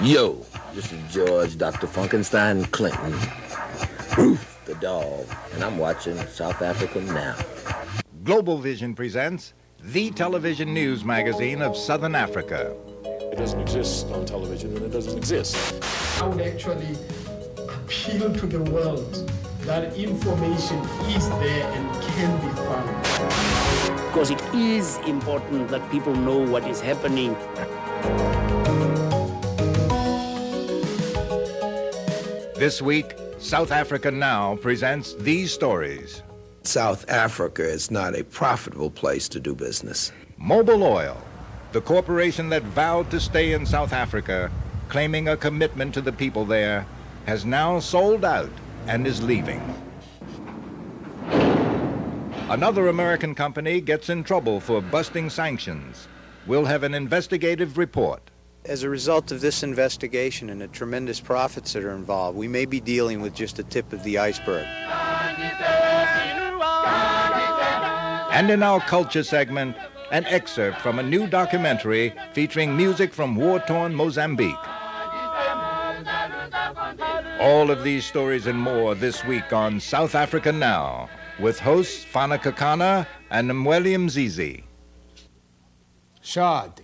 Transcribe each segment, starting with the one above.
Yo, this is George Dr. Funkenstein Clinton, Roof the dog, and I'm watching South Africa Now. Global Vision presents the television news magazine of Southern Africa. It doesn't exist on television, and it doesn't exist. I would actually appeal to the world that information is there and can be found. Because it is important that people know what is happening. This week, South Africa Now presents these stories. South Africa is not a profitable place to do business. Mobil Oil, the corporation that vowed to stay in South Africa, claiming a commitment to the people there, has now sold out and is leaving. Another American company gets in trouble for busting sanctions. We'll have an investigative report. As a result of this investigation and the tremendous profits that are involved, we may be dealing with just the tip of the iceberg. And in our culture segment, an excerpt from a new documentary featuring music from war-torn Mozambique. All of these stories and more this week on South Africa Now, with hosts Fana Kekana and Mweli Mzizi. Shadi.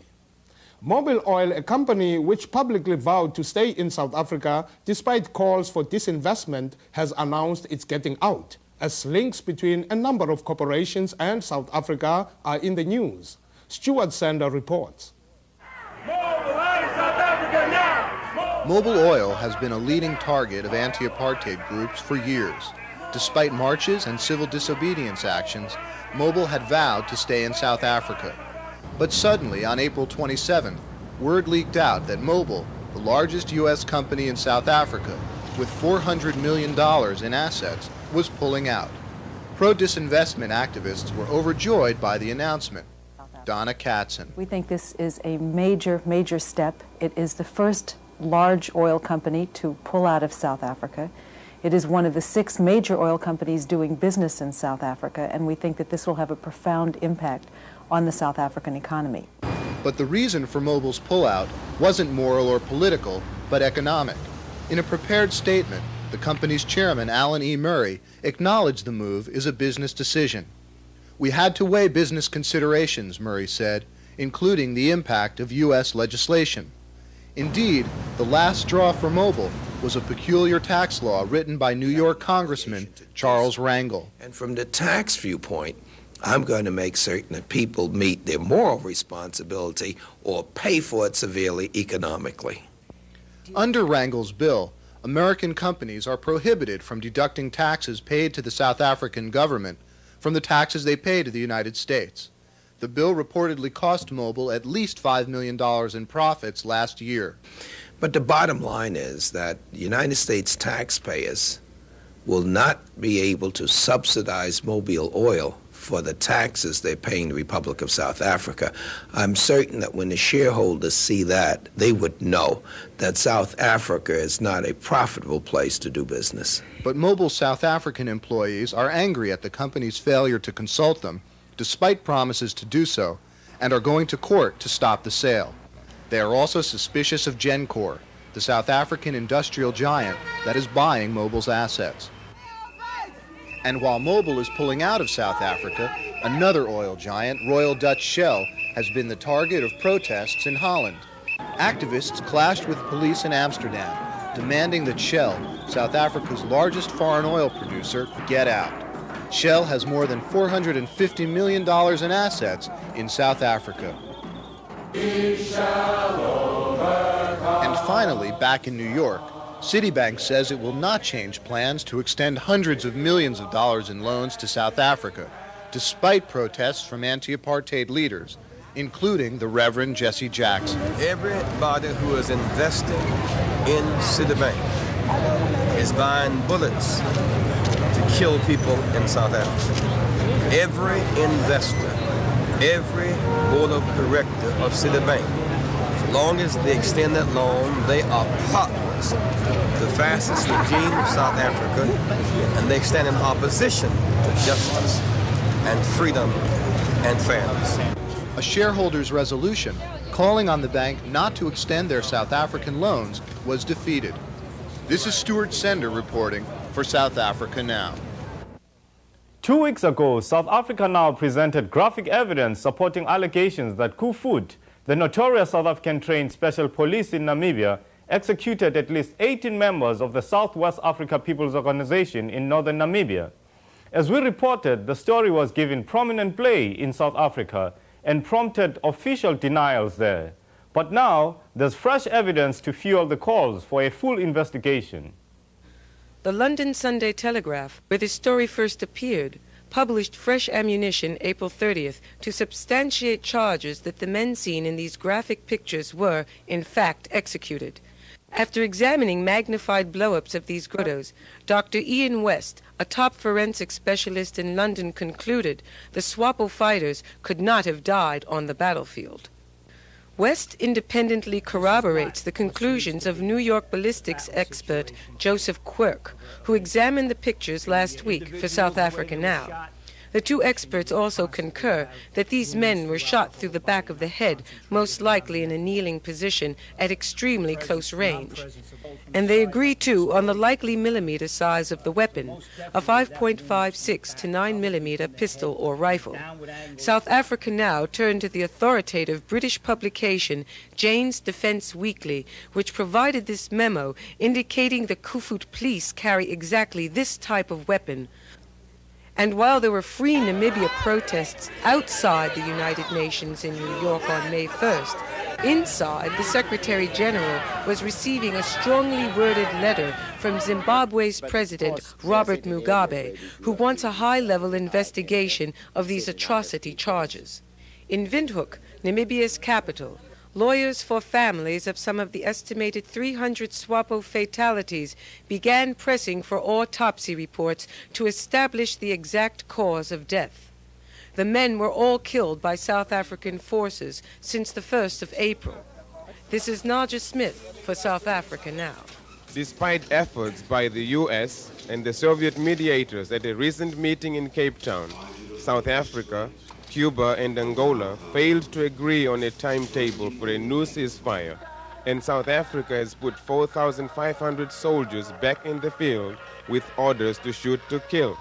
Mobil Oil, a company which publicly vowed to stay in South Africa despite calls for disinvestment, has announced it's getting out, as links between a number of corporations and South Africa are in the news. Stuart Sender reports. Mobil Oil has been a leading target of anti-apartheid groups for years. Despite marches and civil disobedience actions, Mobil had vowed to stay in South Africa. But suddenly, on April 27th, word leaked out that Mobil, the largest U.S. company in South Africa, with $400 million in assets, was pulling out. Pro-disinvestment activists were overjoyed by the announcement. Donna Katzin. We think this is a major, major step. It is the first large oil company to pull out of South Africa. It is one of the 6 major oil companies doing business in South Africa, and we think that this will have a profound impact on the South African economy. But the reason for Mobil's pullout wasn't moral or political, but economic. In a prepared statement, the company's chairman, Alan E. Murray, acknowledged the move is a business decision. We had to weigh business considerations, Murray said, including the impact of U.S. legislation. Indeed, the last straw for Mobil was a peculiar tax law written by New York Congressman Charles Rangel. And from the tax viewpoint, I'm going to make certain that people meet their moral responsibility or pay for it severely economically. Under Rangel's bill, American companies are prohibited from deducting taxes paid to the South African government from the taxes they pay to the United States. The bill reportedly cost Mobil at least $5 million in profits last year. But the bottom line is that United States taxpayers will not be able to subsidize Mobil Oil for the taxes they're paying the Republic of South Africa. I'm certain that when the shareholders see that, they would know that South Africa is not a profitable place to do business. But Mobil's South African employees are angry at the company's failure to consult them, despite promises to do so, and are going to court to stop the sale. They are also suspicious of GENCOR, the South African industrial giant that is buying Mobil's assets. And while Mobil is pulling out of South Africa, another oil giant, Royal Dutch Shell, has been the target of protests in Holland. Activists clashed with police in Amsterdam, demanding that Shell, South Africa's largest foreign oil producer, get out. Shell has more than $450 million in assets in South Africa. And finally, back in New York, Citibank says it will not change plans to extend hundreds of millions of dollars in loans to South Africa, despite protests from anti-apartheid leaders, including the Reverend Jesse Jackson. Everybody who is investing in Citibank is buying bullets to kill people in South Africa. Every investor, every board of director of Citibank, as long as they extend that loan, they are partners the fascist regime of South Africa, and they stand in opposition to justice and freedom and fairness. A shareholders' resolution calling on the bank not to extend their South African loans was defeated. This is Stuart Sender reporting for South Africa Now. 2 weeks ago, South Africa Now presented graphic evidence supporting allegations that Kufut, the notorious South African-trained special police in Namibia, executed at least 18 members of the Southwest Africa People's Organization in northern Namibia. As we reported, the story was given prominent play in South Africa and prompted official denials there. But now, there's fresh evidence to fuel the calls for a full investigation. The London Sunday Telegraph, where this story first appeared, published fresh ammunition April 30th to substantiate charges that the men seen in these graphic pictures were, in fact, executed. After examining magnified blow-ups of these grottos, Dr. Ian West, a top forensic specialist in London, concluded the SWAPO fighters could not have died on the battlefield. West independently corroborates the conclusions of New York ballistics expert Joseph Quirk, who examined the pictures last week for South Africa Now. The two experts also concur that these men were shot through the back of the head, most likely in a kneeling position at extremely close range. And they agree, too, on the likely millimeter size of the weapon, a 5.56 to 9 millimeter pistol or rifle. South Africa Now turned to the authoritative British publication Jane's Defence Weekly, which provided this memo indicating the Kufut police carry exactly this type of weapon. And while there were free Namibia protests outside the United Nations in New York on May 1st, inside, the Secretary General was receiving a strongly worded letter from Zimbabwe's President Robert Mugabe, who wants a high-level investigation of these atrocity charges. In Windhoek, Namibia's capital, lawyers for families of some of the estimated 300 SWAPO fatalities began pressing for autopsy reports to establish the exact cause of death. The men were all killed by South African forces since the 1st of April. This is Nadja Smith for South Africa Now. Despite efforts by the U.S. and the Soviet mediators at a recent meeting in Cape Town, South Africa, Cuba and Angola failed to agree on a timetable for a new ceasefire, and South Africa has put 4,500 soldiers back in the field with orders to shoot to kill.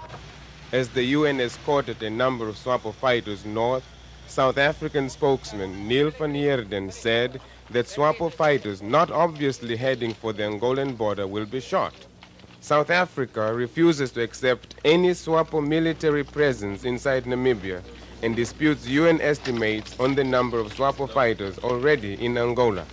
As the UN escorted a number of SWAPO fighters north, South African spokesman Neil Heerden said that SWAPO fighters not obviously heading for the Angolan border will be shot. South Africa refuses to accept any SWAPO military presence inside Namibia and disputes UN estimates on the number of SWAPO fighters already in Angola.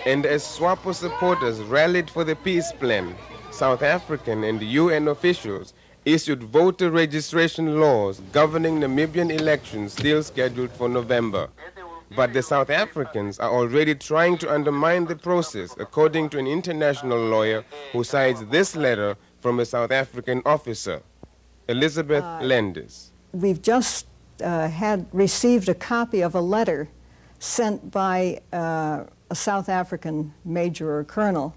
And as SWAPO supporters rallied for the peace plan, South African and UN officials issued voter registration laws governing Namibian elections still scheduled for November. But the South Africans are already trying to undermine the process, according to an international lawyer who cites this letter from a South African officer. Elizabeth Landis. We've just received a copy of a letter sent by a South African major or colonel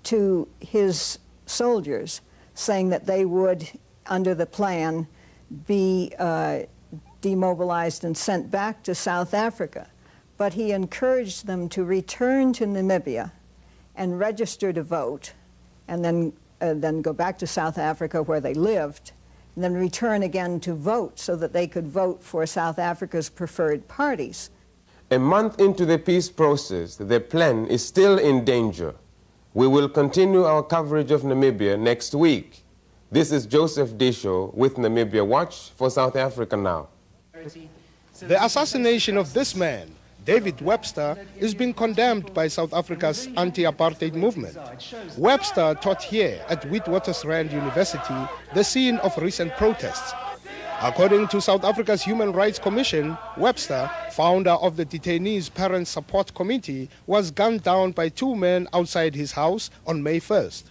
to his soldiers saying that they would, under the plan, be demobilized and sent back to South Africa. But he encouraged them to return to Namibia and register to vote, and then go back to South Africa where they lived, and then return again to vote so that they could vote for South Africa's preferred parties. A month into the peace process, the plan is still in danger. We will continue our coverage of Namibia next week. This is Joseph Diescho with Namibia Watch for South Africa Now. The assassination of this man, David Webster, is being condemned by South Africa's anti-apartheid movement. Webster taught here at Witwatersrand University, the scene of recent protests. According to South Africa's Human Rights Commission, Webster, founder of the Detainees Parents Support Committee, was gunned down by two men outside his house on May 1st.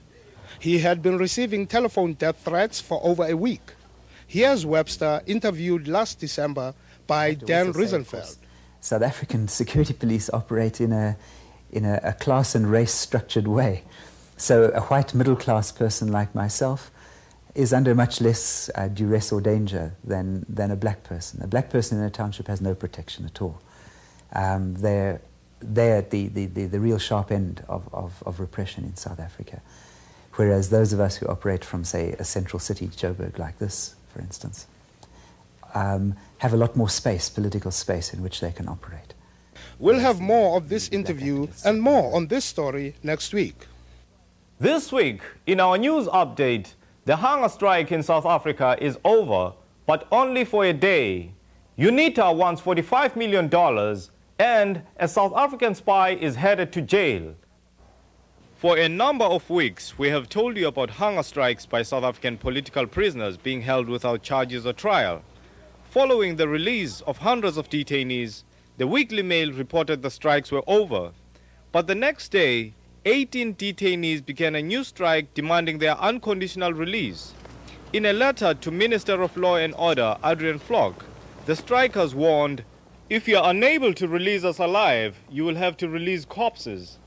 He had been receiving telephone death threats for over a week. Here's Webster interviewed last December by Dan Riesenfeld. South African security police operate in a class and race structured way. So a white middle class person like myself is under much less duress or danger than a black person. A black person in a township has no protection at all. They're at the real sharp end of repression in South Africa. Whereas those of us who operate from, say, a central city, Joburg, like this, for instance, have a lot more space, political space, in which they can operate. We'll have more of this interview and more on this story next week. This week, in our news update, the hunger strike in South Africa is over, but only for a day. UNITA wants $45 million, and a South African spy is headed to jail. For a number of weeks, we have told you about hunger strikes by South African political prisoners being held without charges or trial. Following the release of hundreds of detainees, the Weekly Mail reported the strikes were over. But the next day, 18 detainees began a new strike demanding their unconditional release. In a letter to Minister of Law and Order, Adrian Flock, the strikers warned, "If you are unable to release us alive, you will have to release corpses."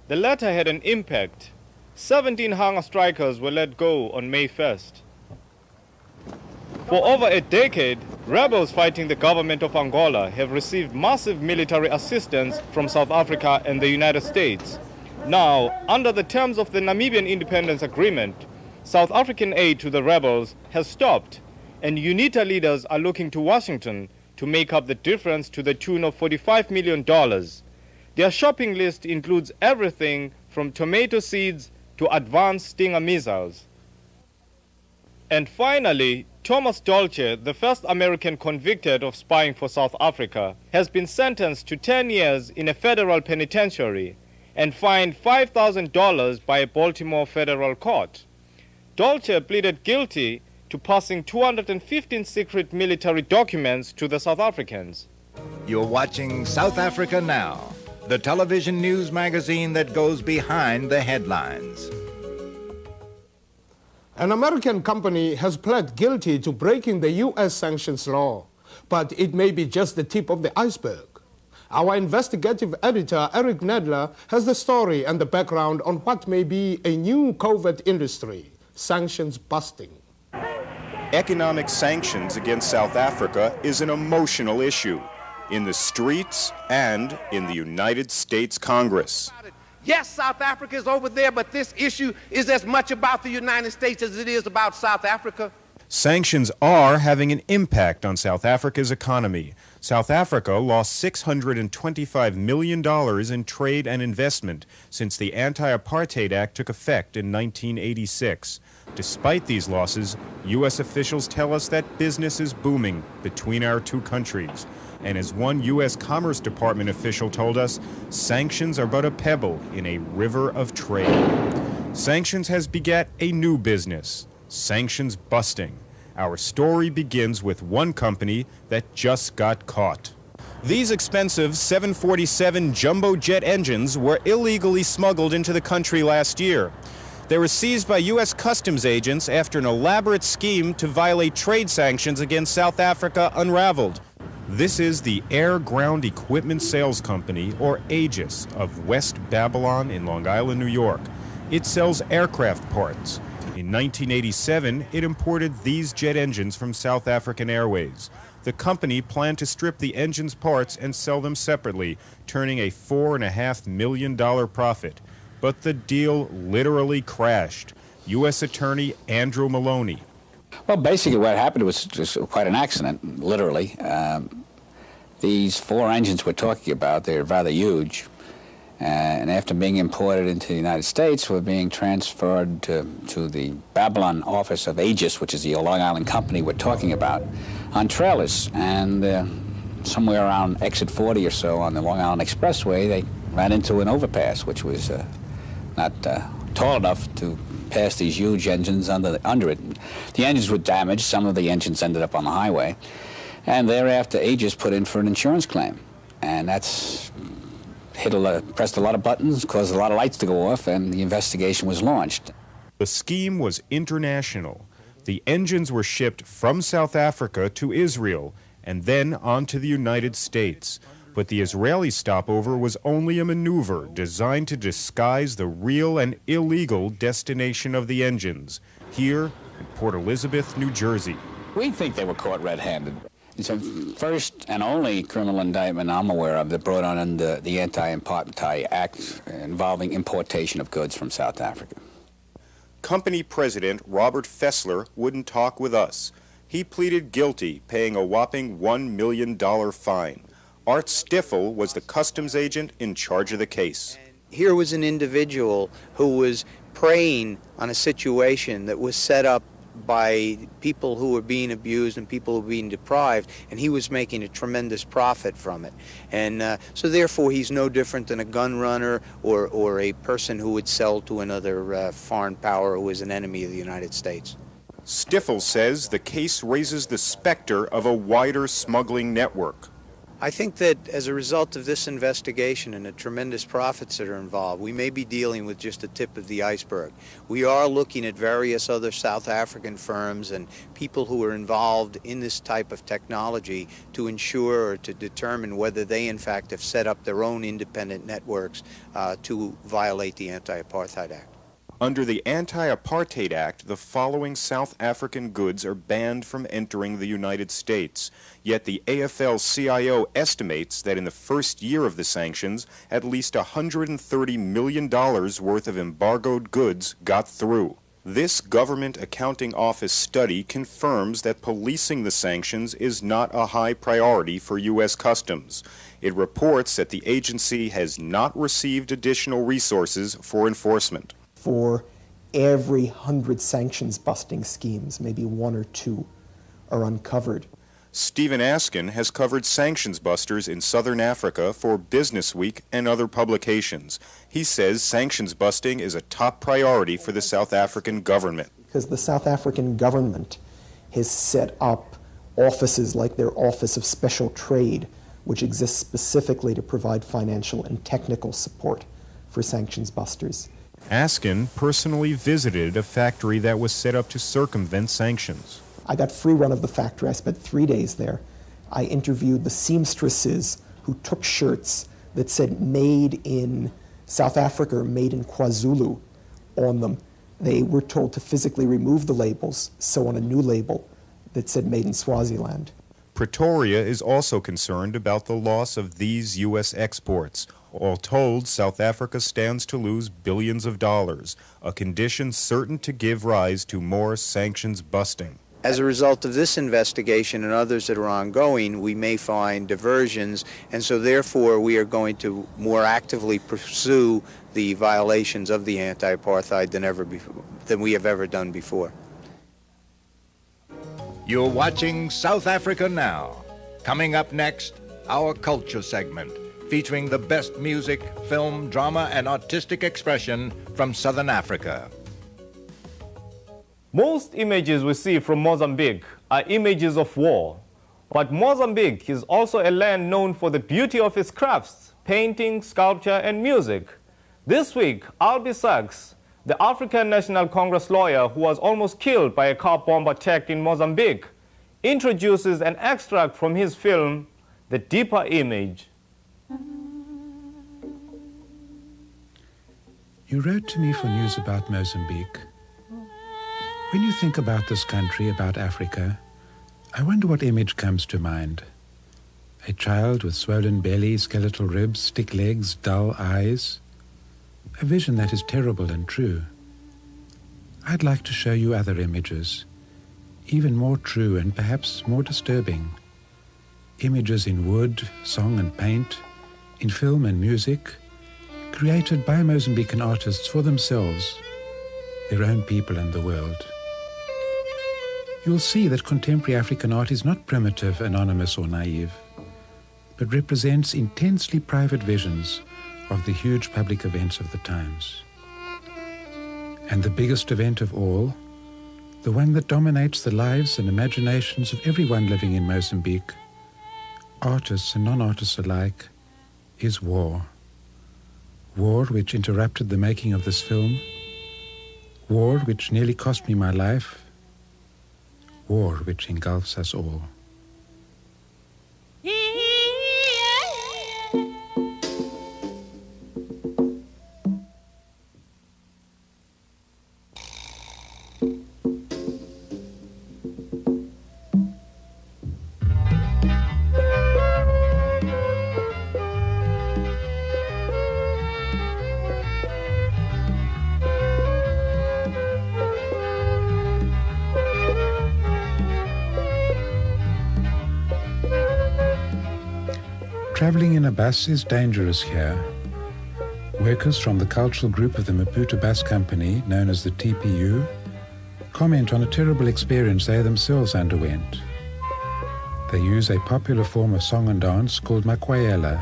The letter had an impact. 17 hunger strikers were let go on May 1st. For over a decade, rebels fighting the government of Angola have received massive military assistance from South Africa and the United States. Now, under the terms of the Namibian Independence Agreement, South African aid to the rebels has stopped, and UNITA leaders are looking to Washington to make up the difference to the tune of $45 million. Their shopping list includes everything from tomato seeds to advanced Stinger missiles. And finally, Thomas Dolce, the first American convicted of spying for South Africa, has been sentenced to 10 years in a federal penitentiary and fined $5,000 by a Baltimore federal court. Dolce pleaded guilty to passing 215 secret military documents to the South Africans. You're watching South Africa Now, the television news magazine that goes behind the headlines. An American company has pled guilty to breaking the U.S. sanctions law, but it may be just the tip of the iceberg. Our investigative editor, Eric Nedler, has the story and the background on what may be a new covert industry, sanctions busting. Economic sanctions against South Africa is an emotional issue in the streets and in the United States Congress. Yes, South Africa is over there, but this issue is as much about the United States as it is about South Africa. Sanctions are having an impact on South Africa's economy. South Africa lost $625 million in trade and investment since the Anti-Apartheid Act took effect in 1986. Despite these losses, U.S. officials tell us that business is booming between our two countries. And as one U.S. Commerce Department official told us, sanctions are but a pebble in a river of trade. Sanctions has begat a new business, sanctions busting. Our story begins with one company that just got caught. These expensive 747 jumbo jet engines were illegally smuggled into the country last year. They were seized by U.S. customs agents after an elaborate scheme to violate trade sanctions against South Africa unraveled. This is the Air Ground Equipment Sales Company, or Aegis, of West Babylon in Long Island, New York. It sells aircraft parts. In 1987, it imported these jet engines from South African Airways. The company planned to strip the engine's parts and sell them separately, turning a $4.5 million profit. But the deal literally crashed. U.S. Attorney Andrew Maloney. Well, basically what happened was just quite an accident, literally. These four engines we're talking about, they're rather huge. And after being imported into the United States, were being transferred to the Babylon office of Aegis, which is the Long Island company we're talking about, on trailers. And somewhere around exit 40 or so on the Long Island Expressway, they ran into an overpass, which was not tall enough to pass these huge engines under it. The engines were damaged. Some of the engines ended up on the highway. And thereafter, Aegis put in for an insurance claim. And that's pressed a lot of buttons, caused a lot of lights to go off, and the investigation was launched. The scheme was international. The engines were shipped from South Africa to Israel and then on to the United States. But the Israeli stopover was only a maneuver designed to disguise the real and illegal destination of the engines. Here, in Port Elizabeth, New Jersey. We think they were caught red-handed. It's the first and only criminal indictment I'm aware of that brought on the Anti-Apartheid Act involving importation of goods from South Africa. Company president Robert Fessler wouldn't talk with us. He pleaded guilty, paying a whopping $1 million fine. Art Stiffel was the customs agent in charge of the case. Here was an individual who was preying on a situation that was set up by people who were being abused and people who were being deprived, and he was making a tremendous profit from it. And so therefore he's no different than a gun runner or a person who would sell to another foreign power who is an enemy of the United States. Stiffel says the case raises the specter of a wider smuggling network. I think that as a result of this investigation and the tremendous profits that are involved, we may be dealing with just the tip of the iceberg. We are looking at various other South African firms and people who are involved in this type of technology to ensure or to determine whether they in fact have set up their own independent networks to violate the Anti-Apartheid Act. Under the Anti-Apartheid Act, the following South African goods are banned from entering the United States. Yet the AFL-CIO estimates that in the first year of the sanctions, at least $130 million worth of embargoed goods got through. This Government Accounting Office study confirms that policing the sanctions is not a high priority for U.S. Customs. It reports that the agency has not received additional resources for enforcement. For every 100 sanctions-busting schemes, maybe one or two are uncovered. Stephen Askin has covered sanctions busters in Southern Africa for Business Week and other publications. He says sanctions busting is a top priority for the South African government. Because the South African government has set up offices like their Office of Special Trade, which exists specifically to provide financial and technical support for sanctions busters. Askin personally visited a factory that was set up to circumvent sanctions. I got free run of the factory. I spent 3 days there. I interviewed the seamstresses who took shirts that said made in South Africa or made in KwaZulu on them. They were told to physically remove the labels, sew on a new label that said made in Swaziland. Pretoria is also concerned about the loss of these U.S. exports. All told, South Africa stands to lose billions of dollars, a condition certain to give rise to more sanctions busting. As a result of this investigation and others that are ongoing, we may find diversions, and so therefore we are going to more actively pursue the violations of the anti-apartheid than we have ever done before. You're watching South Africa Now. Coming up next, our culture segment, featuring the best music, film, drama, and artistic expression from Southern Africa. Most images we see from Mozambique are images of war. But Mozambique is also a land known for the beauty of its crafts, painting, sculpture, and music. This week, Albie Sachs, the African National Congress lawyer who was almost killed by a car bomb attack in Mozambique, introduces an extract from his film, The Deeper Image. You wrote to me for news about Mozambique. When you think about this country, about Africa, I wonder what image comes to mind. A child with swollen belly, skeletal ribs, stick legs, dull eyes. A vision that is terrible and true. I'd like to show you other images, even more true and perhaps more disturbing. Images in wood, song and paint, in film and music, created by Mozambican artists for themselves, their own people and the world. You'll see that contemporary African art is not primitive, anonymous or naive, but represents intensely private visions of the huge public events of the times. And the biggest event of all, the one that dominates the lives and imaginations of everyone living in Mozambique, artists and non-artists alike, is war. War which interrupted the making of this film, war which nearly cost me my life, war which engulfs us all. Traveling in a bus is dangerous here. Workers from the cultural group of the Maputo Bus Company, known as the TPU, comment on a terrible experience they themselves underwent. They use a popular form of song and dance called makwayela,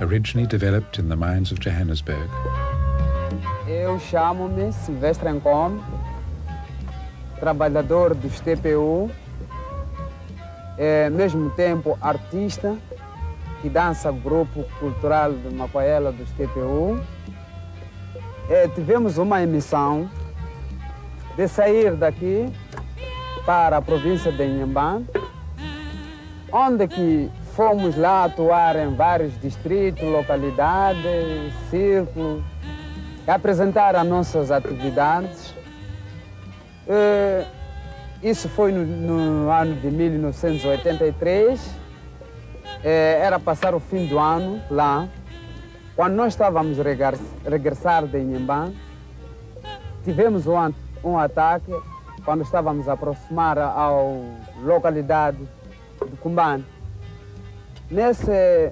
originally developed in the mines of Johannesburg. Eu chamo-me Silvestre Encom, trabalhador dos TPU, mesmo tempo artista, que dança grupo cultural de makwayela dos TPU. Tivemos uma emissão de sair daqui para a província de Inhambane, onde que fomos lá atuar em vários distritos, localidades, círculos, apresentar as nossas atividades. Isso foi no ano de 1983, era passar o fim do ano lá. Quando nós estávamos a regressar de Inhambane, tivemos um ataque quando estávamos a aproximar à localidade de Cumbane. Nesse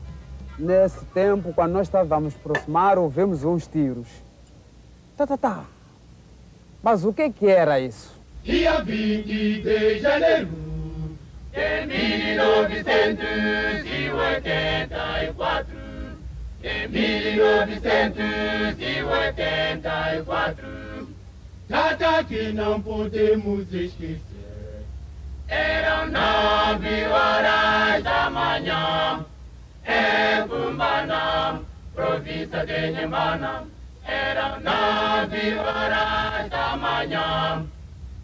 tempo, quando nós estávamos a aproximar, ouvimos uns tiros. Mas o que era isso? Dia 20 de janeiro de 1984, de 1984, data que não podemos esquecer. Eram 9 horas da manhã, em Cumbana, província de Inhambane. Eram 9 horas da manhã,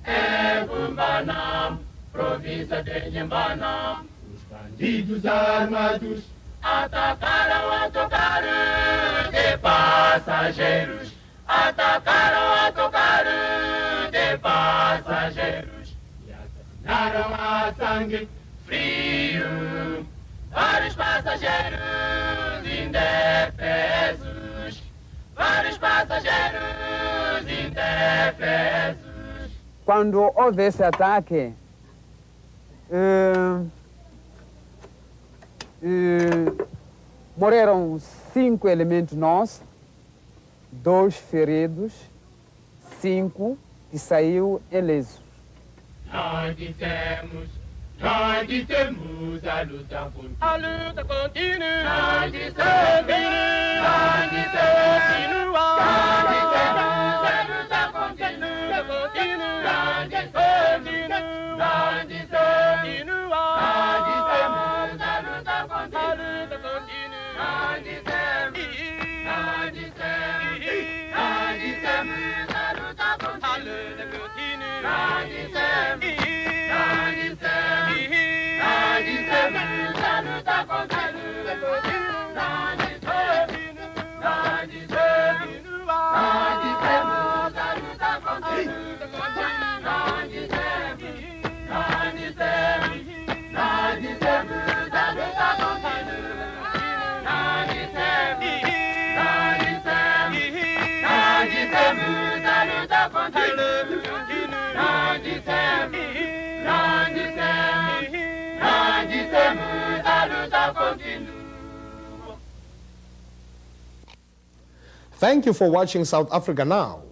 em Cumbana, província de Inhambane. Os bandidos armados atacaram o autocarro de passageiros, atacaram o autocarro de passageiros e assassinaram a sangue frio vários passageiros indefesos, vários passageiros indefesos. Quando houve esse ataque, morreram 5 elementos nossos, 2 feridos, 5 que saiu ileso. Nós dissemos a luta continua. A luta continua. Nós dissemos a luta Thank you for watching South Africa Now.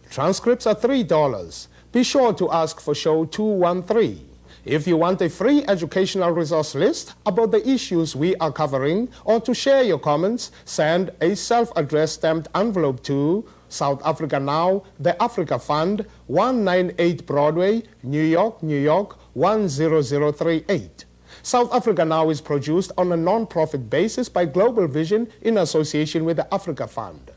Transcripts are $3. Be sure to ask for show 213. If you want a free educational resource list about the issues we are covering or to share your comments, send a self-addressed stamped envelope to South Africa Now, The Africa Fund, 198 Broadway, New York, New York, 10038. South Africa Now is produced on a non-profit basis by Global Vision in association with the Africa Fund.